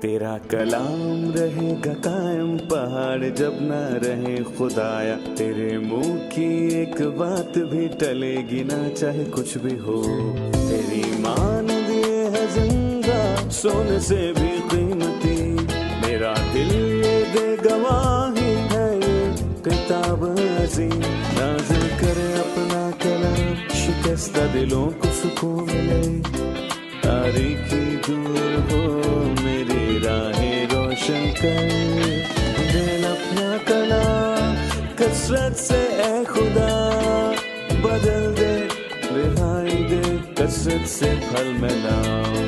तेरा कलाम रहेगा कायम पहाड़ जब न रहे खुदाया, तेरे मुंह की एक बात भी टलेगी ना चाहे कुछ भी हो। तेरी मान दिए है जिंदा सोने से भी कीमती, मेरा दिल ये दे गवाही है ये किताब अजीम। नाज़िल करे अपना कलाम, शिकस्ता दिलों को सुकून मिले, तारीखी दूर हो मेरी राहें रोशन कर। दिल अपना कलाम कसरत से ए खुदा बदल दे, रिहाई दे कसरत से फल मिला,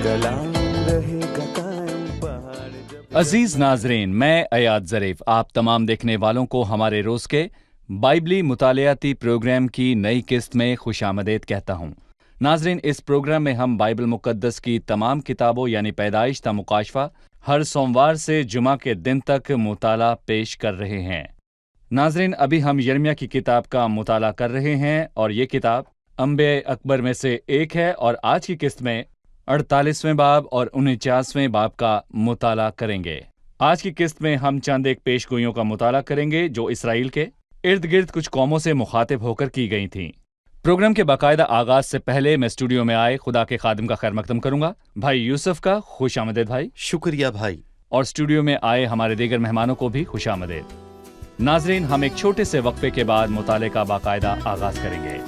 कलाम रहेगा कायम पहाड़ जब। अजीज नाजरीन, मैं अयाद ज़रीफ आप तमाम देखने वालों को हमारे रोज के बाइबली मुतालियाती प्रोग्राम की नई किस्त में खुशामदीद कहता हूँ। नाजरीन, इस प्रोग्राम में हम बाइबल मुकद्दस की तमाम किताबों यानी पैदाइश ता मुकाशफा हर सोमवार से जुमा के दिन तक मुताला पेश कर रहे हैं। नाजरीन, अभी हम यिर्मयाह की किताब का मुताला कर रहे हैं और ये किताब अंबिया अकबर में से एक है और आज की किस्त में 48वें बाब और 49वें बाब का मुताला करेंगे। आज की किस्त में हम चंद एक पेशगोइयों का मुताला करेंगे जो इसराइल के इर्द गिर्द कुछ कौमों से मुखातिब होकर की गई थीं। प्रोग्राम के बाकायदा आगाज से पहले मैं स्टूडियो में आए खुदा के खादिम का खैर मकदम करूंगा, भाई यूसुफ का। खुश आमदेद भाई। शुक्रिया भाई। और स्टूडियो में आए हमारे दीगर मेहमानों को भी खुश आमदेद। नाजरीन, हम एक छोटे से वक्फे के बाद मुताले का बाकायदा आगाज करेंगे।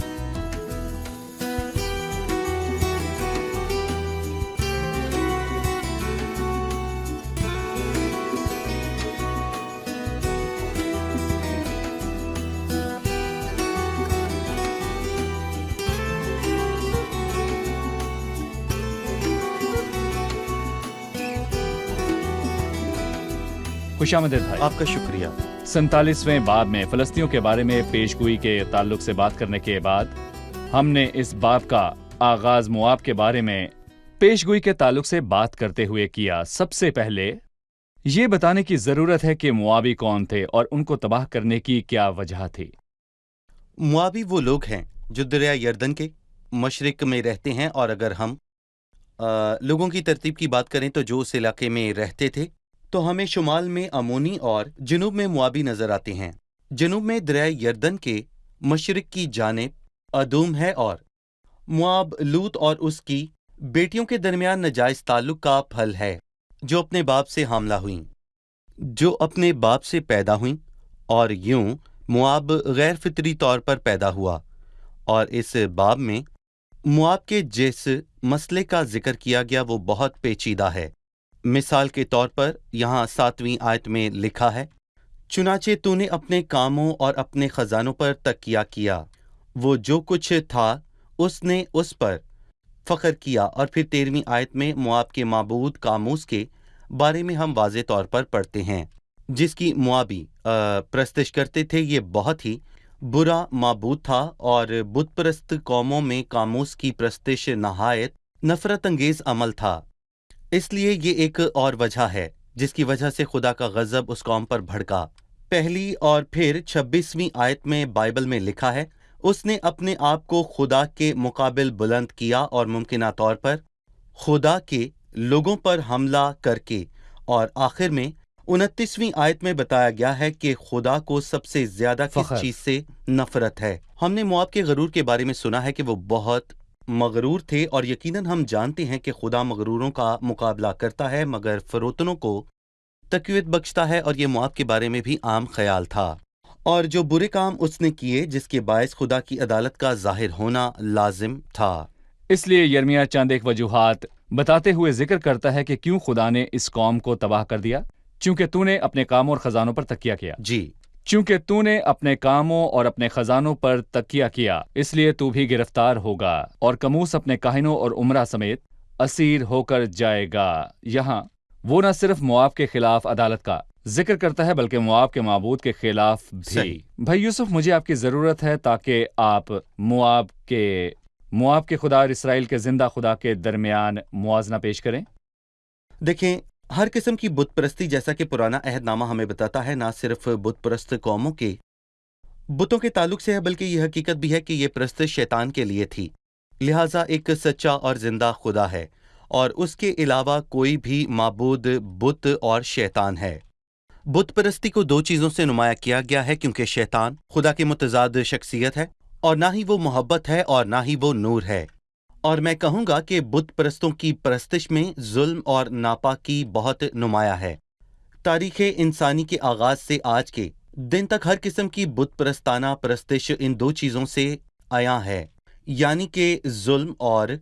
खुशामदीद भाई। आपका शुक्रिया। 47वें बाब में फलस्तियों के बारे में पेशगोई के ताल्लुक से बात करने के बाद हमने इस बाब का आगाज मुआब के बारे में पेशगोई के ताल्लुक से बात करते हुए किया। सबसे पहले ये बताने की जरूरत है कि मुआबी कौन थे और उनको तबाह करने की क्या वजह थी। मुआबी वो लोग हैं जो दरिया यर्दन के मशरिक में रहते हैं, और अगर हम लोगों की तरतीब की बात करें तो जो उस इलाके में रहते थे तो हमें शुमाल में अमोनी और जनूब में मुआबी नजर आते हैं। जनूब में दरिया यर्दन के मशरिक की जानिब अदूम है और मुआब लूत और उसकी बेटियों के दरमियान नाजायज ताल्लुक का फल है, जो अपने बाप से हामला हुईं, जो अपने बाप से पैदा हुईं, और यूं मुआब गैर फितरी तौर पर पैदा हुआ। और इस बाब में मुआब के जिस मसले का जिक्र किया गया वो बहुत पेचीदा है। मिसाल के तौर पर यहाँ 7वीं आयत में लिखा है, चुनाचे तूने अपने कामों और अपने खजानों पर तकिया किया, वो जो कुछ था उसने उस पर फख्र किया। और फिर 13वीं आयत में मुआब के माबूद कामूस के बारे में हम वाज़े तौर पर पढ़ते हैं, जिसकी मुआबी प्रस्तश करते थे। ये बहुत ही बुरा माबूद था और बुत परस्त कौमों में कामूस की प्रस्तश नहायत नफरत अंगेज अमल था। इसलिए ये एक और वजह है जिसकी वजह से खुदा का गजब उस कौम पर भड़का। पहली और फिर 26वीं आयत में बाइबल में लिखा है, उसने अपने आप को खुदा के मुकाबिल बुलंद किया और मुमकिना तौर पर खुदा के लोगों पर हमला करके। और आखिर में 29वीं आयत में बताया गया है कि खुदा को सबसे ज्यादा किस चीज से नफरत है। हमने मुआब के गरूर के बारे में सुना है कि वो बहुत मगरूर थे, और यकीनन हम जानते हैं कि खुदा मगरूरों का मुकाबला करता है मगर फरोतनों को तक़वियत बख्शता है, और ये मुआब के बारे में भी आम ख्याल था। और जो बुरे काम उसने किए जिसके बायस खुदा की अदालत का जाहिर होना लाजिम था। इसलिए यिर्मयाह चंद एक वजूहात बताते हुए जिक्र करता है कि क्यों खुदा ने इस कौम को तबाह कर दिया। चूंकि तूने अपने कामों और खजानों पर तकिया किया। जी, चूंकि तूने अपने कामों और अपने खजानों पर तकिया किया, इसलिए तू भी गिरफ्तार होगा और कमूस अपने काहिनों और उमरा समेत असीर होकर जाएगा। यहाँ वो न सिर्फ मुआब के खिलाफ अदालत का जिक्र करता है बल्कि मुआब के माबूद के खिलाफ भी। भाई यूसुफ, मुझे आपकी जरूरत है ताकि आप मुआब के खुदा और इसराइल के जिंदा खुदा के दरमियान मुआजना पेश करें। देखें, हर किस्म की बुत परस्ती, जैसा कि पुराना अहदनामा हमें बताता है, ना सिर्फ बुत परस्त कौमों के बुतों के ताल्लुक से है बल्कि यह हकीकत भी है कि यह परस्त शैतान के लिए थी। लिहाजा एक सच्चा और जिंदा खुदा है और उसके अलावा कोई भी माबूद बुत और शैतान है। बुत परस्ती को दो चीज़ों से नुमाया किया गया है, क्योंकि शैतान खुदा की मुतज़ाद शख्सियत है और ना ही वो मोहब्बत है और ना ही वो नूर है। और मैं कहूँगा कि बुत परस्तों की परस्तिश में जुल्म और नापाकी बहुत नुमाया है। तारीख़ इंसानी के आगाज़ से आज के दिन तक हर किस्म की बुत परस्ताना परस्तिश इन दो चीज़ों से आया है, यानी कि जुल्म और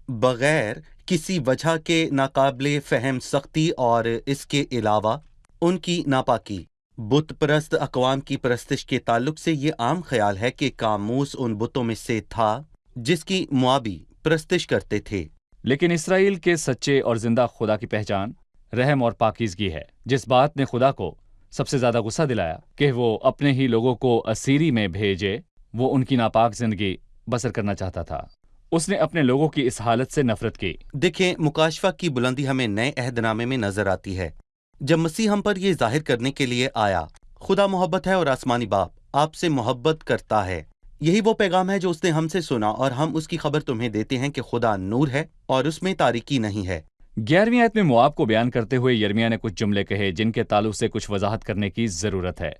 बग़ैर किसी वजह के नाकाबिले फ़हम सख्ती और इसके अलावा उनकी नापाकी। बुत परस्त अक़वाम की परस्तिश के ताल्लुक से ये आम ख्याल है कि कामूस उन बुतों में से था जिसकी मुआबी परस्तिश करते थे। लेकिन इसराइल के सच्चे और जिंदा खुदा की पहचान रहम और पाकीज़गी है, जिस बात ने खुदा को सबसे ज्यादा गुस्सा दिलाया कि वो अपने ही लोगों को असीरी में भेजे। वो उनकी नापाक जिंदगी बसर करना चाहता था। उसने अपने लोगों की इस हालत से नफरत की। देखें, मुकाशफा की बुलंदी हमें नए अहदनामे में नजर आती है, जब मसीह हम पर यह जाहिर करने के लिए आया। खुदा मोहब्बत है और आसमानी बाप आपसे मोहब्बत करता है। यही वो पैगाम है जो उसने हमसे सुना और हम उसकी खबर तुम्हें देते हैं कि खुदा नूर है और उसमें तारीकी नहीं है। 11वीं आयत में मुआब को बयान करते हुए यिर्मयाह ने कुछ जुमले कहे जिनके ताल्लुक से कुछ वजाहत करने की जरूरत है।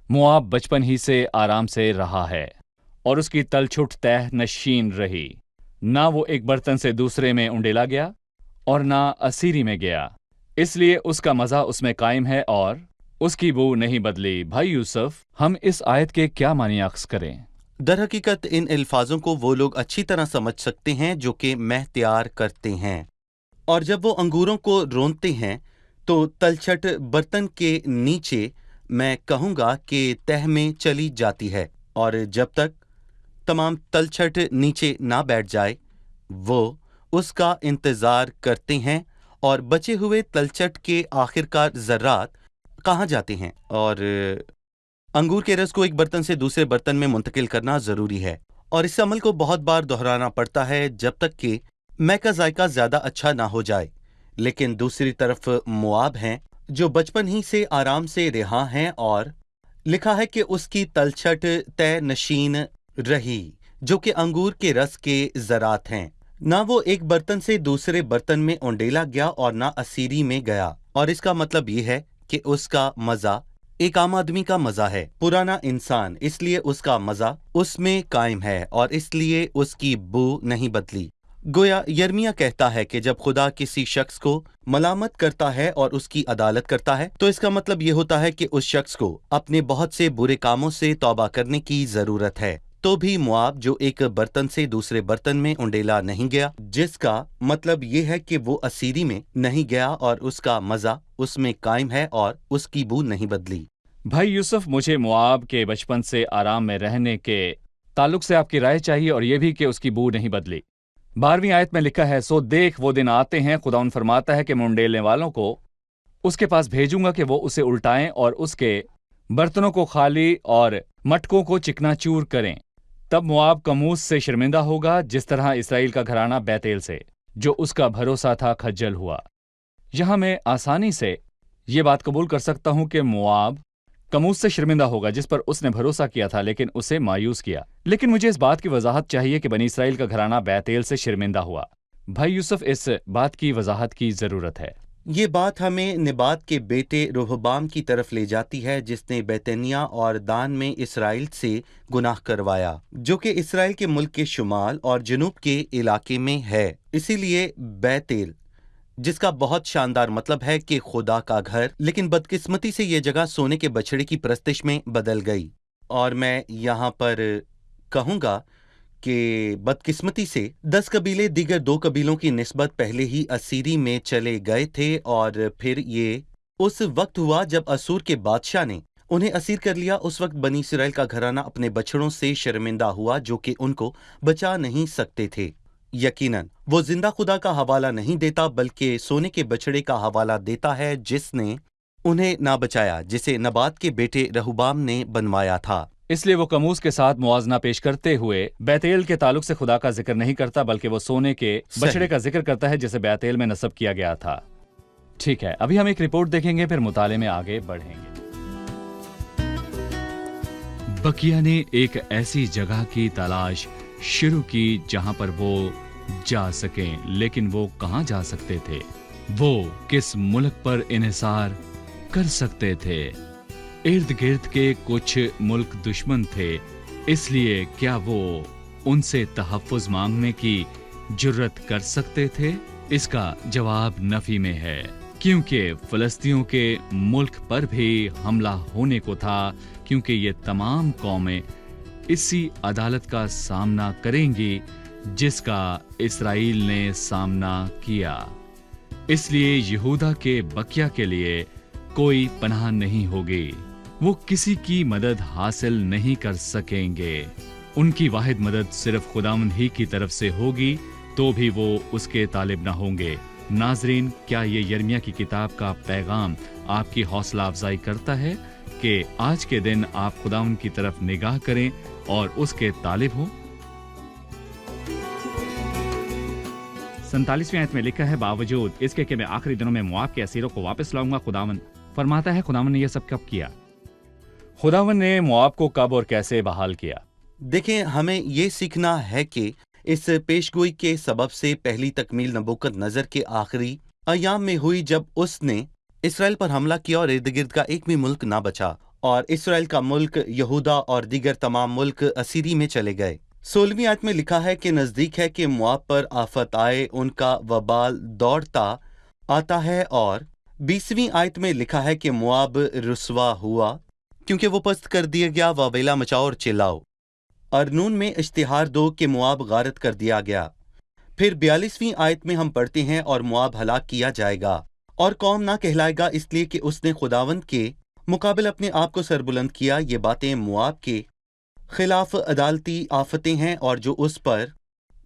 मुआब बचपन ही से आराम से रहा है और उसकी तलछुट तह नशीन रही। ना वो एक बर्तन से दूसरे में उंडेला गया और ना असीरी में गया, इसलिए उसका मजा उसमें कायम है और उसकी बू नहीं बदली। भाई यूसुफ, हम इस आयत के क्या मानी अक्स करें? दर हकीकत इन अल्फाजों को वो लोग अच्छी तरह समझ सकते हैं जो कि मैं तैयार करते हैं, और जब वो अंगूरों को रोनते हैं तो तलछट बर्तन के नीचे मैं कहूँगा कि तह में चली जाती है, और जब तक तमाम तलछट नीचे ना बैठ जाए वो उसका इंतज़ार करते हैं और बचे हुए तलछट के आखिरकार ज़र्रात कहाँ जाते हैं। और अंगूर के रस को एक बर्तन से दूसरे बर्तन में मुंतकिल करना ज़रूरी है, और इस अमल को बहुत बार दोहराना पड़ता है जब तक कि मैं का जायका ज़्यादा अच्छा ना हो जाए। लेकिन दूसरी तरफ मुआब हैं जो बचपन ही से आराम से रिहा हैं, और लिखा है कि उसकी तलछट तय नशीन रही, जो कि अंगूर के रस के ज़रात हैं। ना वो एक बर्तन से दूसरे बर्तन में उंडेला गया और ना असीरी में गया, और इसका मतलब ये है कि उसका मज़ा एक आम आदमी का मज़ा है, पुराना इंसान, इसलिए उसका मज़ा उसमें कायम है और इसलिए उसकी बू नहीं बदली। गोया यिर्मयाह कहता है कि जब खुदा किसी शख्स को मलामत करता है और उसकी अदालत करता है तो इसका मतलब ये होता है कि उस शख्स को अपने बहुत से बुरे कामों से तौबा करने की ज़रूरत है। तो भी मुआब जो एक बर्तन से दूसरे बर्तन में उंडेला नहीं गया, जिसका मतलब ये है कि वो असीरी में नहीं गया और उसका मज़ा उसमें कायम है और उसकी बू नहीं बदली। भाई यूसुफ, मुझे मुआब के बचपन से आराम में रहने के ताल्लुक से आपकी राय चाहिए, और यह भी कि उसकी बू नहीं बदली। 12वीं आयत में लिखा है, सो देख वो दिन आते हैं, खुदाउन फरमाता है कि मैं उंडेलने वालों को उसके पास भेजूंगा कि वो उसे उल्टाएं और उसके बर्तनों को खाली और मटकों को चिकनाचूर करें। तब मुआब कमूस से शर्मिंदा होगा, जिस तरह इसराइल का घराना बैतेल से, जो उसका भरोसा था, खज्जल हुआ। यहां मैं आसानी से ये बात कबूल कर सकता हूं कि मुआब कमूस से शर्मिंदा होगा जिस पर उसने भरोसा किया था लेकिन उसे मायूस किया। लेकिन मुझे इस बात की वजाहत चाहिए कि बनी इसराइल का घराना बैतेल से शर्मिंदा हुआ। भाई यूसुफ, इस बात की वजाहत की जरूरत है। ये बात हमें निबात के बेटे रोहबाम की तरफ ले जाती है, जिसने बैतनिया और दान में इसराइल से गुनाह करवाया, जो कि इसराइल के मुल्क के शुमाल और जनूब के इलाके में है। इसीलिए बैतेल, जिसका बहुत शानदार मतलब है कि खुदा का घर, लेकिन बदकिस्मती से ये जगह सोने के बछड़े की परस्तिश में बदल गई। और मैं यहाँ पर कहूँगा कि बदकिस्मती से 10 कबीले दीगर 2 कबीलों की निस्बत पहले ही असीरी में चले गए थे, और फिर ये उस वक्त हुआ जब असूर के बादशाह ने उन्हें असीर कर लिया। उस वक्त बनी इसराइल का घराना अपने बछड़ों से शर्मिंदा हुआ जो कि उनको बचा नहीं सकते थे। यकीनन वो जिंदा खुदा का हवाला नहीं देता, बल्कि सोने के बछड़े का हवाला देता है जिसने उन्हें ना बचाया, जिसे नबात के बेटे रहबाम ने बनवाया था। इसलिए वो कमूस के साथ मुआवजना पेश करते हुए बैतेल के ताल्लुक से खुदा का जिक्र नहीं करता, बल्कि वो सोने के बछड़े का जिक्र करता है जिसे बैतेल में नस्ब किया गया था। ठीक है, अभी हम एक रिपोर्ट देखेंगे, फिर मुताले में आगे बढ़ेंगे। बकिया ने एक ऐसी जगह की तलाश शुरू की जहां पर वो जा सकें। लेकिन वो कहाँ जा सकते थे? वो किस मुल्क पर इन्हिसार कर सकते थे? इर्द गिर्द के कुछ मुल्क दुश्मन थे, इसलिए क्या वो उनसे तहफ़्फ़ुज़ मांगने की जुर्रत कर सकते थे? इसका जवाब नफी में है, क्योंकि फ़लस्तीनियों के मुल्क पर भी हमला होने को था, क्योंकि ये तमाम कौमें इसी अदालत का सामना करेंगी जिसका इसराइल ने सामना किया। इसलिए यहूदा के बकिया के लिए कोई पनाह नहीं होगी। वो किसी की मदद हासिल नहीं कर सकेंगे। उनकी वाहिद मदद सिर्फ खुदावंद ही की तरफ से होगी, तो भी वो उसके तालिब न होंगे। नाजरीन, क्या ये यिर्मयाह की किताब का पैगाम आपकी हौसला अफजाई करता है कि आज के दिन आप खुदावंद की तरफ निगाह करें और उसके तालिब हो? 47वीं आयत में लिखा है, बावजूद इसके कि मैं आखिरी दिनों में मोआब के असीरों को वापस लाऊंगा। खुदावंद फरमाता है, खुदावंद ने यह सब कब किया? खुदावंद ने मोआब को कब और कैसे बहाल किया? देखें, हमें ये सीखना है कि इस पेशगोई के सबब से पहली तकमील नबूकदनेस्सर के आखिरी अयाम में हुई, जब उसने इसराइल पर हमला किया और इर्द गिर्द का एक भी मुल्क ना बचा और इसराइल का मुल्क, यहूदा और दीगर तमाम मुल्क असीरी में चले गए। 16वीं आयत में लिखा है कि नजदीक है कि मोआब पर आफत आए, उनका वबाल दौड़ता आता है। और 20वीं आयत में लिखा है कि मोआब रुसवा हुआ क्योंकि वो पस्त कर दिया गया। वावेला मचाओ और चिल्लाओ। अरनून में इश्तिहार दो कि मोआब गारत कर दिया गया। फिर 42वीं आयत में हम पढ़ते हैं, और मोआब हलाक किया जाएगा और कौम ना कहलाएगा, इसलिए कि उसने खुदावंद के मुकाबिल अपने आप को सरबुलंद किया। ये बातें मोआब के खिलाफ अदालती आफतें हैं और जो उस पर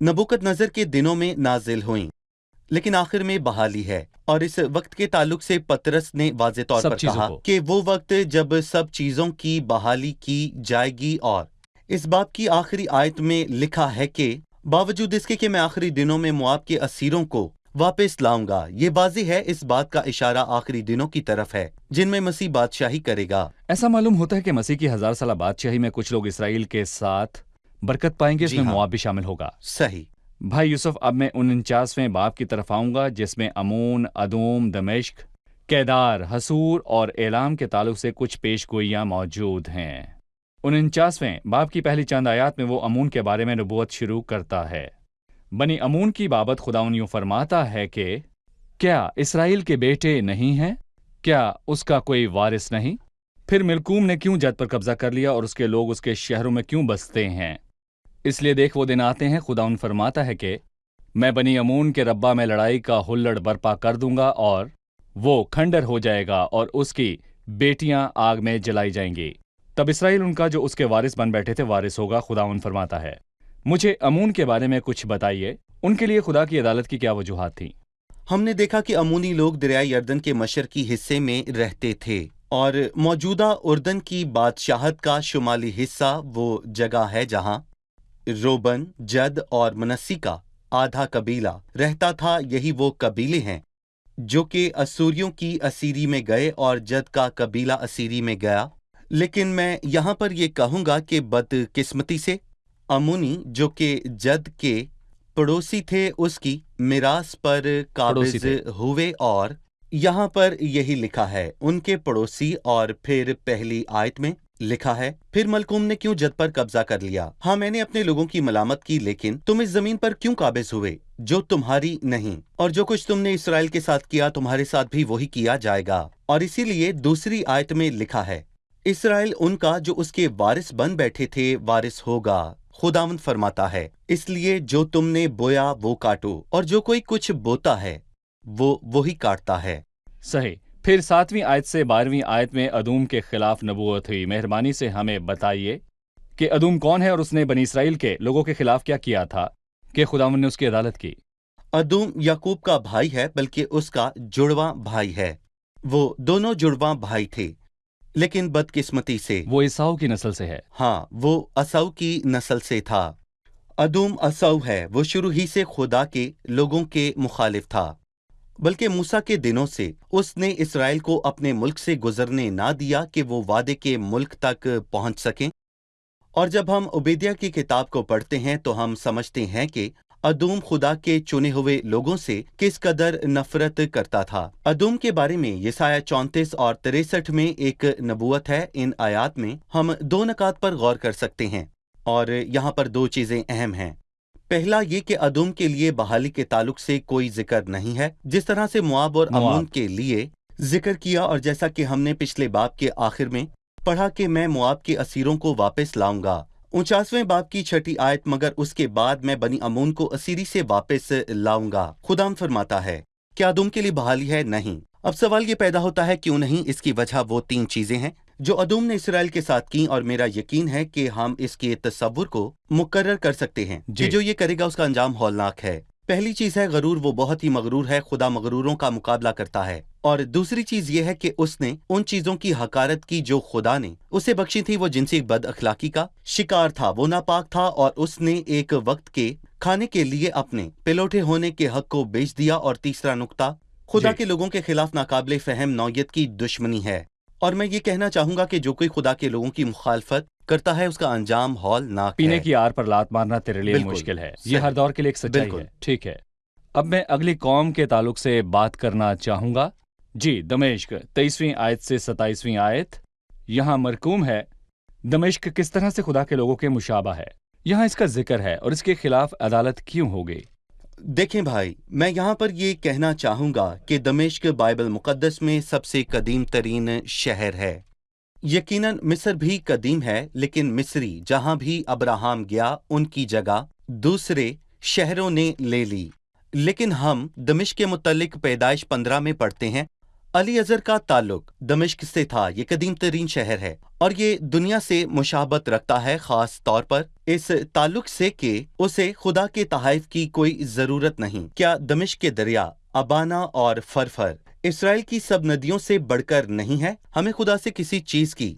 नबूकदनेस्सर के दिनों में नाजिल हुईं, लेकिन आखिर में बहाली है। और इस वक्त के ताल्लुक से पतरस ने वाज़े तौर पर कहा कि वो वक्त जब सब चीजों की बहाली की जाएगी। और इस बात की आखिरी आयत में लिखा है कि बावजूद इसके कि मैं आखिरी दिनों में मोआब के असीरों को वापस लाऊंगा। ये वाज़े है, इस बात का इशारा आखिरी दिनों की तरफ है जिनमें मसीह बादशाही करेगा। ऐसा मालूम होता है कि मसीह की 1000 साला बादशाही में कुछ लोग इसराइल के साथ बरकत पाएंगे, इसमें मोआब भी शामिल होगा। सही भाई यूसुफ, अब मैं 49वें बाब की तरफ आऊंगा, जिसमें अमून, अदूम, दमिश्क, केदार, हसूर और एलाम के ताल्लुक से कुछ पेशगोइयां मौजूद हैं। 49वें बाब की पहली चंद आयात में वो अमून के बारे में नबूवत शुरू करता है। बनी अमून की बाबत खुदावन यूं फरमाता है कि क्या इसराइल के बेटे नहीं हैं? क्या उसका कोई वारिस नहीं? फिर मिल्कूम ने क्यों जद पर कब्जा कर लिया और उसके लोग उसके शहरों में क्यों बसते हैं? इसलिए देख वो दिन आते हैं, खुदावन फरमाता है कि मैं बनी अमून के रब्बा में लड़ाई का हुल्लड़ बर्पा कर दूंगा और वो खंडर हो जाएगा और उसकी बेटियां आग में जलाई जाएंगी। तब इसराइल उनका जो उसके वारिस बन बैठे थे वारिस होगा। खुदावन फरमाता है। मुझे अमून के बारे में कुछ बताइए, उनके लिए खुदा की अदालत की क्या वजूहात थी? हमने देखा कि अमूनी लोग दरिया यर्दन के मशरकी हिस्से में रहते थे और मौजूदा उर्दन की बादशाहत का शुमाली हिस्सा वो जगह है जहां रोबन, जद और मनस्सी का आधा कबीला रहता था। यही वो कबीले हैं जो कि असूरियों की असीरी में गए और जद का कबीला असीरी में गया। लेकिन मैं यहाँ पर ये कहूँगा कि बदकिस्मती से अमूनी जो कि जद के पड़ोसी थे उसकी मिरास पर काबिज हुए, और यहाँ पर यही लिखा है उनके पड़ोसी। और फिर पहली आयत में लिखा है, फिर मलकूम ने क्यों जद पर कब्जा कर लिया? हाँ, मैंने अपने लोगों की मलामत की, लेकिन तुम इस जमीन पर क्यों काबिज हुए जो तुम्हारी नहीं? और जो कुछ तुमने इसराइल के साथ किया तुम्हारे साथ भी वही किया जाएगा। और इसीलिए दूसरी आयत में लिखा है, इसराइल उनका जो उसके वारिस बन बैठे थे वारिस होगा। खुदावंद फरमाता है, इसलिए जो तुमने बोया वो काटो, और जो कोई कुछ बोता है वो वही काटता है। सही। फिर 7वीं आयत से 12वीं आयत में अदूम के खिलाफ नबूवत हुई। मेहरबानी से हमें बताइए कि अदूम कौन है और उसने बनी इसराइल के लोगों के खिलाफ क्या किया था कि खुदावंद ने उसकी अदालत की? अदूम याकूब का भाई है, बल्कि उसका जुड़वा भाई है। वो दोनों जुड़वा भाई थे, लेकिन बदकिस्मती से वो ईसाऊ की नस्ल से है। हाँ, वो असऊ की नस्ल से था। अदूम असऊ है। वो शुरू ही से खुदा के लोगों के मुखालिफ था, बल्कि मूसा के दिनों से उसने इसराइल को अपने मुल्क से गुजरने ना दिया कि वो वादे के मुल्क तक पहुंच सकें। और जब हम उबैदिया की किताब को पढ़ते हैं तो हम समझते हैं कि अदूम खुदा के चुने हुए लोगों से किस कदर नफरत करता था। अदूम के बारे में यसाया 34 और 63 में एक नबूवत है। इन आयात में हम 2 नकात पर गौर कर सकते हैं और यहाँ पर 2 चीजें अहम हैं। पहला ये कि अदूम के लिए बहाली के ताल्लुक से कोई जिक्र नहीं है, जिस तरह से मुआब और अमून के लिए जिक्र किया, और जैसा कि हमने पिछले बाब के आखिर में पढ़ा कि मैं मुआब के असीरों को वापस लाऊंगा। 49वें बाब की 6ठी आयत, मगर उसके बाद मैं बनी अमून को असीरी से वापस लाऊंगा। खुदाम फरमाता है, क्या अदूम के लिए बहाली है? नहीं। अब सवाल ये पैदा होता है क्यों नहीं। इसकी वजह वो 3 चीजें हैं जो अदूम ने इसराइल के साथ की, और मेरा यकीन है कि हम इसके तसव्वुर को मुकर्रर कर सकते हैं कि जो ये करेगा उसका अंजाम हौलनाक है। पहली चीज है गरूर। वो बहुत ही मगरूर है, खुदा मगरूरों का मुकाबला करता है। और दूसरी चीज ये है कि उसने उन चीजों की हकारत की जो खुदा ने उसे बख्शी थी। वो जिनसी बद अखलाकी का शिकार था, वो नापाक था, और उसने एक वक्त के खाने के लिए अपने पिलोठे होने के हक को बेच दिया। और तीसरा नुक्ता, खुदा के लोगों के खिलाफ नाकाबिले फहम नौयत की दुश्मनी है। और मैं ये कहना चाहूंगा कि जो कोई खुदा के लोगों की मुखालफत करता है उसका अंजाम हौलनाक है। पीने की आर पर लात मारना तेरे लिए मुश्किल है। ये हर दौर के लिए एक सच्चाई है। ठीक है, अब मैं अगली कौम के ताल्लुक से बात करना चाहूंगा। जी, दमिश्क 23वीं आयत से 27वीं आयत यहाँ मरकूम है। दमिश्क किस तरह से खुदा के लोगों के मुशाबा है, यहाँ इसका जिक्र है, और इसके खिलाफ अदालत क्यों हो गई। देखें भाई, मैं यहाँ पर ये कहना चाहूंगा कि दमिश्क बाइबल मुकद्दस में सबसे कदीम तरीन शहर है। यकीनन मिस्र भी कदीम है, लेकिन मिस्री जहाँ भी अब्राहम गया उनकी जगह दूसरे शहरों ने ले ली। लेकिन हम दमिश्क के मुतल्लिक पैदाइश 15 में पढ़ते हैं, अली अजहर का ताल्लुक दमिश्क से था। ये कदीम तरीन शहर है और ये दुनिया से मुशाबत रखता है, खास तौर पर इस ताल्लुक से कि उसे खुदा के तहाइफ की कोई जरूरत नहीं। क्या दमिश्क के दरिया अबाना और फरफर इसराइल की सब नदियों से बढ़कर नहीं है? हमें खुदा से किसी चीज की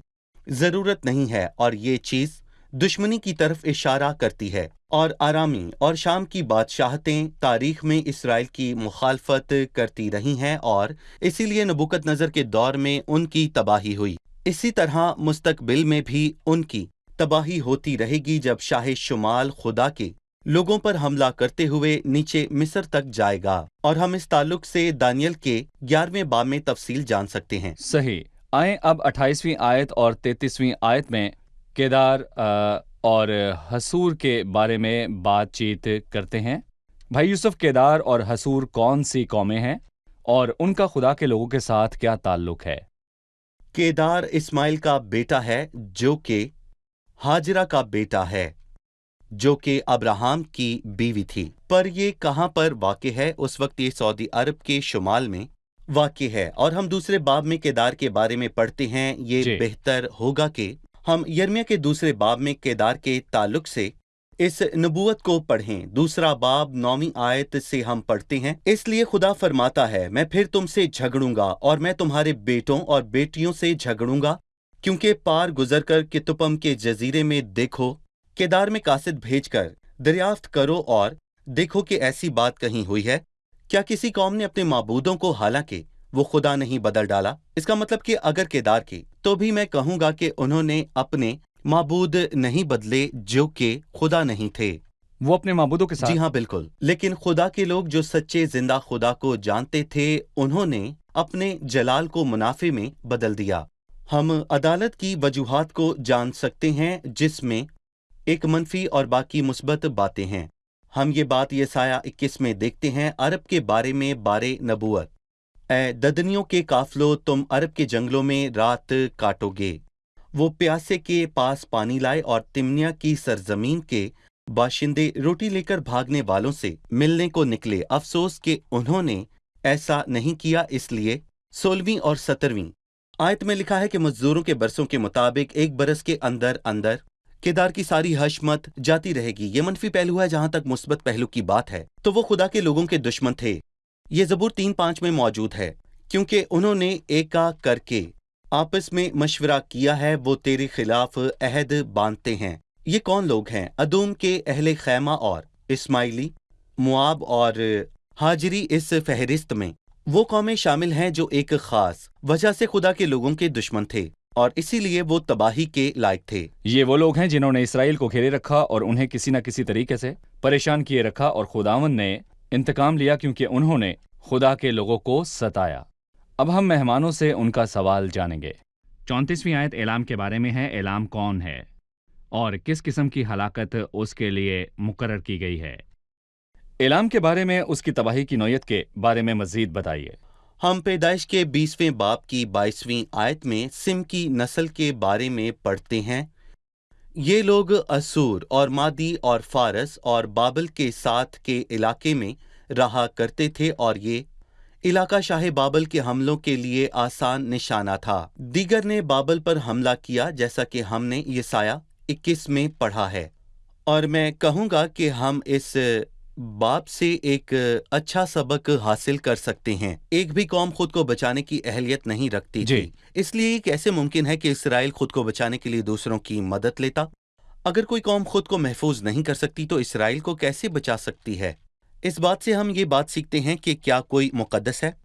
जरूरत नहीं है, और ये चीज दुश्मनी की तरफ इशारा करती है। और आरामी और शाम की बादशाहतें तारीख में इसराइल की मुखालफत करती रही हैं, और इसीलिए नबूकदनजर के दौर में उनकी तबाही हुई। इसी तरह मुस्तकबिल में भी उनकी तबाही होती रहेगी जब शाह शुमाल खुदा के लोगों पर हमला करते हुए नीचे मिस्र तक जाएगा। और हम इस ताल्लुक से दानियल के 11वें बाब में तफसील जान सकते हैं। सही। आए अब 28वीं आयत और 33वीं आयत में केदार और हसूर के बारे में बातचीत करते हैं। भाई यूसुफ, केदार और हसूर कौन सी कौमें हैं और उनका खुदा के लोगों के साथ क्या ताल्लुक है? केदार इस्माइल का बेटा है, जो कि हाजरा का बेटा है, जो कि अब्राहम की बीवी थी। पर ये कहाँ पर वाक़े है? उस वक्त ये सऊदी अरब के शुमाल में वाक़े है। और हम दूसरे बाब में केदार के बारे में पढ़ते हैं। ये बेहतर होगा कि हम यिर्मयाह के दूसरे बाब में केदार के ताल्लुक से इस नबूवत को पढ़ें। दूसरा बाब 9वीं आयत से हम पढ़ते हैं, इसलिए खुदा फरमाता है, मैं फिर तुमसे झगड़ूंगा और मैं तुम्हारे बेटों और बेटियों से झगड़ूंगा, क्योंकि पार गुजर कर कितुपम के जजीरे में देखो, केदार में कासिद भेजकर दरियाफ्त करो और देखो कि ऐसी बात कहीं हुई है। क्या किसी कौम ने अपने माबूदों को, हालांकि वो खुदा नहीं, बदल डाला? इसका मतलब कि अगर केदार के, तो भी मैं कहूंगा कि उन्होंने अपने माबूद नहीं बदले जो कि खुदा नहीं थे। वो अपने माबूदों के साथ? जी हाँ, बिल्कुल। लेकिन खुदा के लोग जो सच्चे जिंदा खुदा को जानते थे, उन्होंने अपने जलाल को मुनाफे में बदल दिया। हम अदालत की वजूहात को जान सकते हैं, जिसमें एक मनफी और बाकी मुस्बत बातें हैं। हम ये बात यसाया 21 में देखते हैं, अरब के बारे में बारे नबूवत, ए ददनियों के काफलो, तुम अरब के जंगलों में रात काटोगे। वो प्यासे के पास पानी लाए और तिमनिया की सरजमीन के बाशिंदे रोटी लेकर भागने वालों से मिलने को निकले। अफसोस कि उन्होंने ऐसा नहीं किया। इसलिए 16वीं और 17वीं आयत में लिखा है कि मजदूरों के बरसों के मुताबिक 1 बरस के अंदर अंदर केदार की सारी हशमत जाती रहेगी। ये मनफी पहलू है। जहां तक मुस्बत पहलू की बात है, तो वो खुदा के लोगों के दुश्मन थे। ये ज़बूर 3:5 में मौजूद है, क्योंकि उन्होंने एका करके आपस में मशवरा किया है, वो तेरे खिलाफ अहद बांधते हैं। ये कौन लोग हैं? अदूम के अहले खैमा और इस्माइली, मुआब और हाजरी इस फहरिस्त में वो कौमें शामिल हैं जो एक खास वजह से खुदा के लोगों के दुश्मन थे और इसीलिए वो तबाही के लायक थे। ये वो लोग हैं जिन्होंने इसराइल को घेरे रखा और उन्हें किसी न किसी तरीके से परेशान किए रखा और खुदावंद ने इंतकाम लिया क्योंकि उन्होंने खुदा के लोगों को सताया। अब हम मेहमानों से उनका सवाल जानेंगे। 34वीं आयत एलाम के बारे में है। एलाम कौन है और किस किस्म की हलाकत उसके लिए मुकर्रर की गई है? एलाम के बारे में उसकी तबाही की नौयत के बारे में मजीद बताइए। हम पैदाइश के 20वें बाब की 22वीं आयत में सिम की नस्ल के बारे में पढ़ते हैं। ये लोग असूर और मादी और फारस और बाबल के साथ के इलाके में रहा करते थे और ये इलाका शाह बाबल के हमलों के लिए आसान निशाना था। दीगर ने बाबल पर हमला किया जैसा कि हमने यसाया 21 में पढ़ा है, और मैं कहूँगा कि हम इस बाप से एक अच्छा सबक हासिल कर सकते हैं। एक भी कौम खुद को बचाने की अहलियत नहीं रखती थी, इसलिए कैसे मुमकिन है कि इसराइल खुद को बचाने के लिए दूसरों की मदद लेता? अगर कोई कौम खुद को महफूज नहीं कर सकती तो इसराइल को कैसे बचा सकती है? इस बात से हम ये बात सीखते हैं कि क्या कोई मुकद्दस है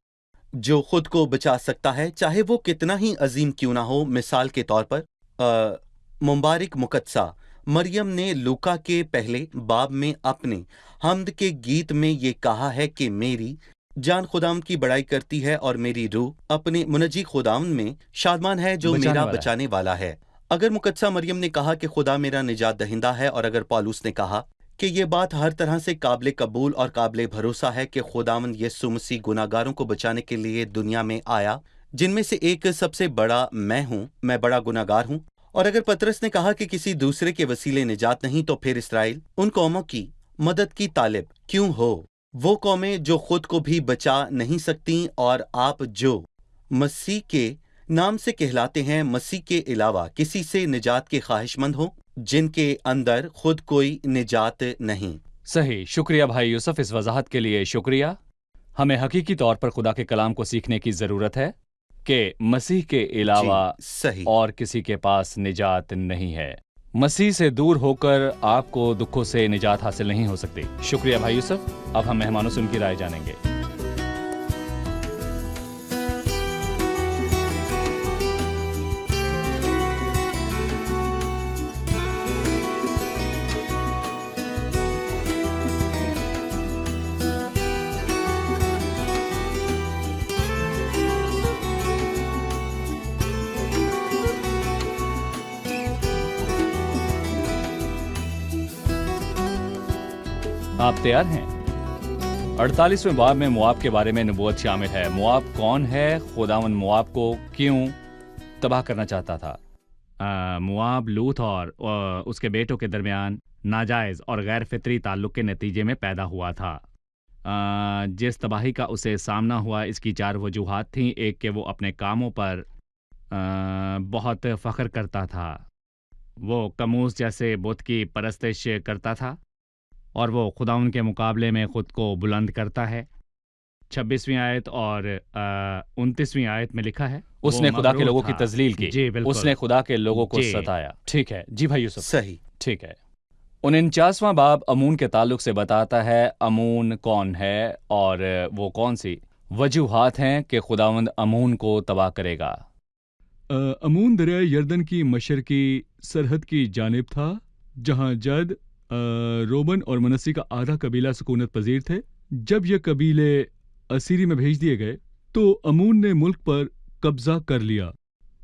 जो खुद को बचा सकता है, चाहे वो कितना ही अजीम क्यों ना हो। मिसाल के तौर पर मुबारक मुकद्दसा मरियम ने लूका के पहले बाब में अपने हमद के गीत में ये कहा है कि मेरी जान खुदाम की बड़ाई करती है और मेरी रूह अपने मुनजी खुदाम में शादमान है जो मेरा बचाने वाला है। अगर मुकद्दसा मरियम ने कहा कि खुदा मेरा निजात दहिंदा है, और अगर पौलुस ने कहा कि ये बात हर तरह से काबिल कबूल और काबिल भरोसा है कि खुदावंद यीशु मसीह गुनाहगारों को बचाने के लिए दुनिया में आया, जिनमें से एक सबसे बड़ा मैं हूँ, मैं बड़ा गुनाहगार हूँ, और अगर पतरस ने कहा कि किसी दूसरे के वसीले निजात नहीं, तो फिर इसराइल उन कौमों की मदद की तालिब क्यों हो? वो कौमें जो खुद को भी बचा नहीं सकती, और आप जो मसीह के नाम से कहलाते हैं, मसीह के अलावा किसी से निजात के ख्वाहिशमंद हो, जिनके अंदर खुद कोई निजात नहीं। सही, शुक्रिया भाई यूसुफ, इस वजाहत के लिए शुक्रिया। हमें हकीकी तौर पर खुदा के कलाम को सीखने की ज़रूरत है कि मसीह के अलावा सही और किसी के पास निजात नहीं है। मसीह से दूर होकर आपको दुखों से निजात हासिल नहीं हो सकती। शुक्रिया भाई यूसुफ। अब हम मेहमानों से उनकी राय जानेंगे। आप तैयार हैं? 48वें बाब में मुआब के बारे में नबूवत शामिल है। मुआब कौन है? खुदावंद मुआब को क्यों तबाह करना चाहता था? मुआब लूत और उसके बेटों के दरमियान नाजायज़ और गैर फितरी ताल्लुक़ के नतीजे में पैदा हुआ था। जिस तबाही का उसे सामना हुआ, इसकी 4 वजूहात थीं। एक कि वो अपने कामों पर बहुत फ़ख्र करता था। वो कमूस जैसे बुत की परस्तिश करता था और वो खुदाउन के मुकाबले में ख़ुद को बुलंद करता है। 26वीं आयत और 29वीं आयत में लिखा है, उसने खुदा के लोगों की तज़लील की। जी बिल्कुल, उसने खुदा के लोगों को सताया। ठीक है जी भाई यूसुफ, सही, ठीक है। 49वां बाब अमून के ताल्लुक से बताता है अमून कौन है और वो कौन सी वजूहात हैं कि खुदावंद अमून को तबाह करेगा। अमून दरिया यर्दन की मशरकी सरहद की जानिब था, जहाँ जद रोबन और मनसी का आधा कबीला सुकूनत पजीर थे। जब ये कबीले असीरी में भेज दिए गए तो अमून ने मुल्क पर कब्जा कर लिया।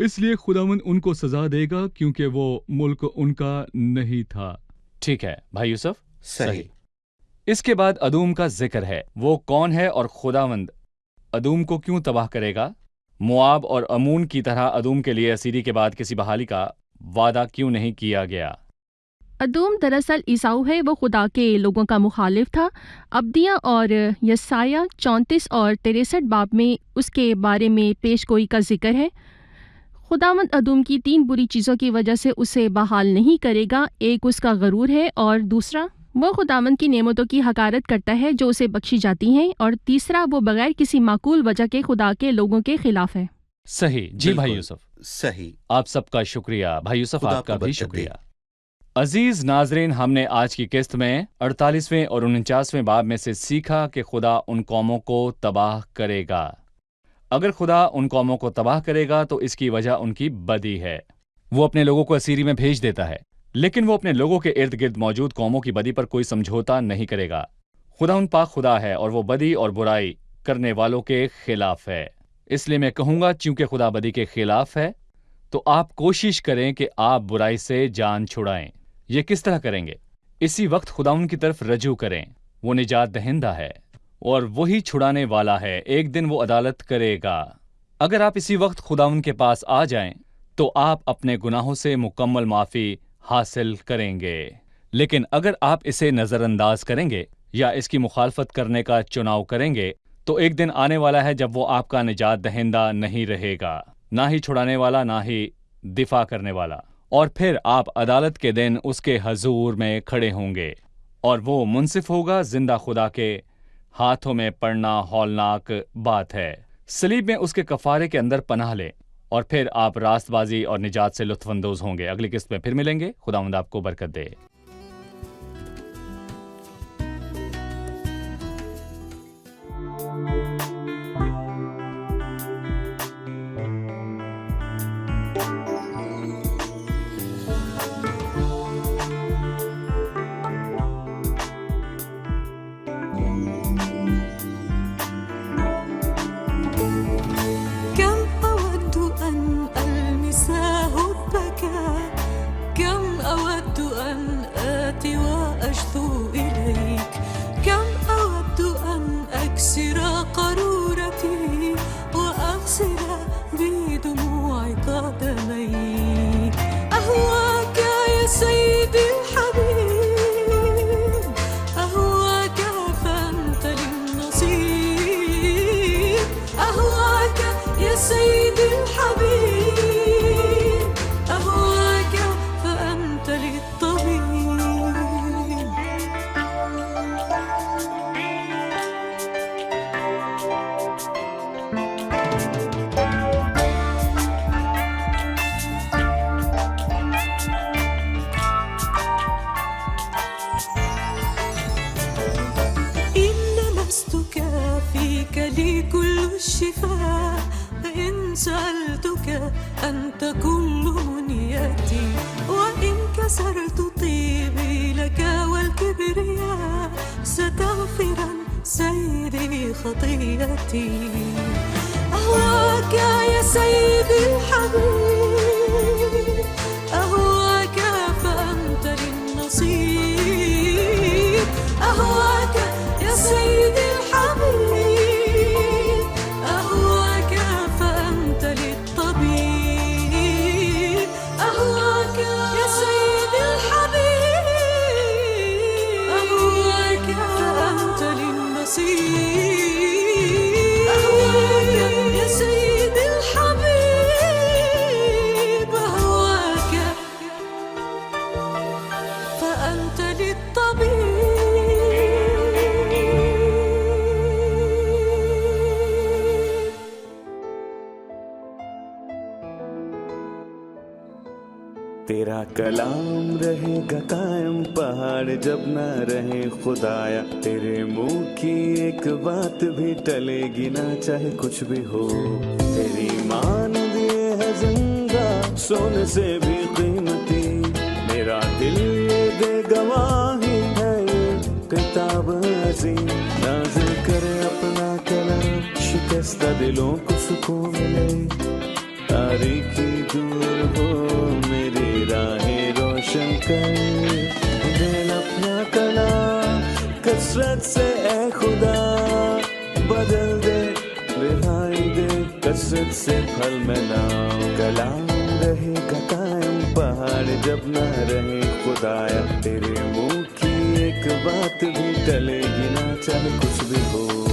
इसलिए खुदावंद उनको सजा देगा क्योंकि वो मुल्क उनका नहीं था। ठीक है भाई यूसुफ, सही। इसके बाद अदूम का जिक्र है। वो कौन है और खुदावंद अदूम को क्यों तबाह करेगा? मुआब और अमून की तरह अदूम के लिए असीरी के बाद किसी बहाली का वादा क्यों नहीं किया गया? अदूम दरअसल ईसाऊ है, वो खुदा के लोगों का मुखालिफ था। अब्दिया और यसाया 34 और 63 बाब में उसके बारे में पेशगोई का जिक्र है। खुदावंद अदूम की 3 बुरी चीज़ों की वजह से उसे बहाल नहीं करेगा। एक उसका गरूर है, और दूसरा वो खुदावंद की नेमतों की हकारत करता है जो उसे बख्शी जाती हैं, और तीसरा वो बगैर किसी माकूल वजह के खुदा के लोगों के खिलाफ है। सही जी भाई यूसुफ, सही। आप सबका शुक्रिया। भाई यूसुफ आपका भी शुक्रिया। अजीज नाजरीन, हमने आज की किस्त में 48वें और 49वें बाब में से सीखा कि खुदा उन कौमों को तबाह करेगा। अगर खुदा उन कौमों को तबाह करेगा तो इसकी वजह उनकी बदी है। वो अपने लोगों को असीरी में भेज देता है। لیکن وہ اپنے لوگوں کے ارد گرد موجود قوموں کی بدی پر کوئی سمجھوتا نہیں کرے گا۔ خدا ان پاک خدا ہے اور وہ بدی اور برائی کرنے والوں کے خلاف ہے۔ اس لیے میں کہوں گا چونکہ خدا بدی کے خلاف ہے تو آپ کوشش کریں کہ آپ برائی سے جان چھڑائیں۔ یہ کس طرح کریں گے؟ اسی وقت خدا ان کی طرف رجوع کریں۔ وہ نجات دہندہ ہے اور وہی چھڑانے والا ہے۔ ایک دن وہ عدالت کرے گا۔ اگر آپ اسی وقت خدا ان کے پاس آ جائیں تو آپ اپنے گناہوں سے مکمل معافی حاصل کریں گے۔ لیکن اگر آپ اسے نظر انداز کریں گے یا اس کی مخالفت کرنے کا چناؤ کریں گے تو ایک دن آنے والا ہے جب وہ آپ کا نجات دہندہ نہیں رہے گا، نہ ہی چھڑانے والا، نہ ہی دفاع کرنے والا، اور پھر آپ عدالت کے دن اس کے حضور میں کھڑے ہوں گے اور وہ منصف ہوگا۔ زندہ خدا کے ہاتھوں میں پڑنا ہولناک بات ہے۔ صلیب میں اس کے کفارے کے اندر پناہ لیں اور پھر آپ راست بازی اور نجات سے لطف اندوز ہوں گے۔ اگلی قسط میں پھر ملیں گے۔ خداوند آپ کو برکت دے۔ تیرا کلام رہے گا قائم، پہاڑ جب نہ رہے خدایا، تیرے منہ کی ایک بات بھی ٹلے گی نہ چاہے کچھ بھی ہو۔ تیری مانند یہ ہے زندہ سونے سے بھی قیمتی، میرا دل یہ دے گواہی ہے یہ کتاب عظیم، نازل کرے اپنا کلام، شکستہ دلوں کو سکون ملے، تاریکی دور ہو میری راہیں روشن کر، دل اپنا کلام کثرت سے اے خدا بدل دے، رہائی دے کثرت سے پھل میں لاؤ۔ کلام رہے گا قائم، پہاڑ جب نہ رہے خدایا، تیرے منہ کی ایک بات بھی ٹلے گی نہ چاہے کچھ بھی ہو۔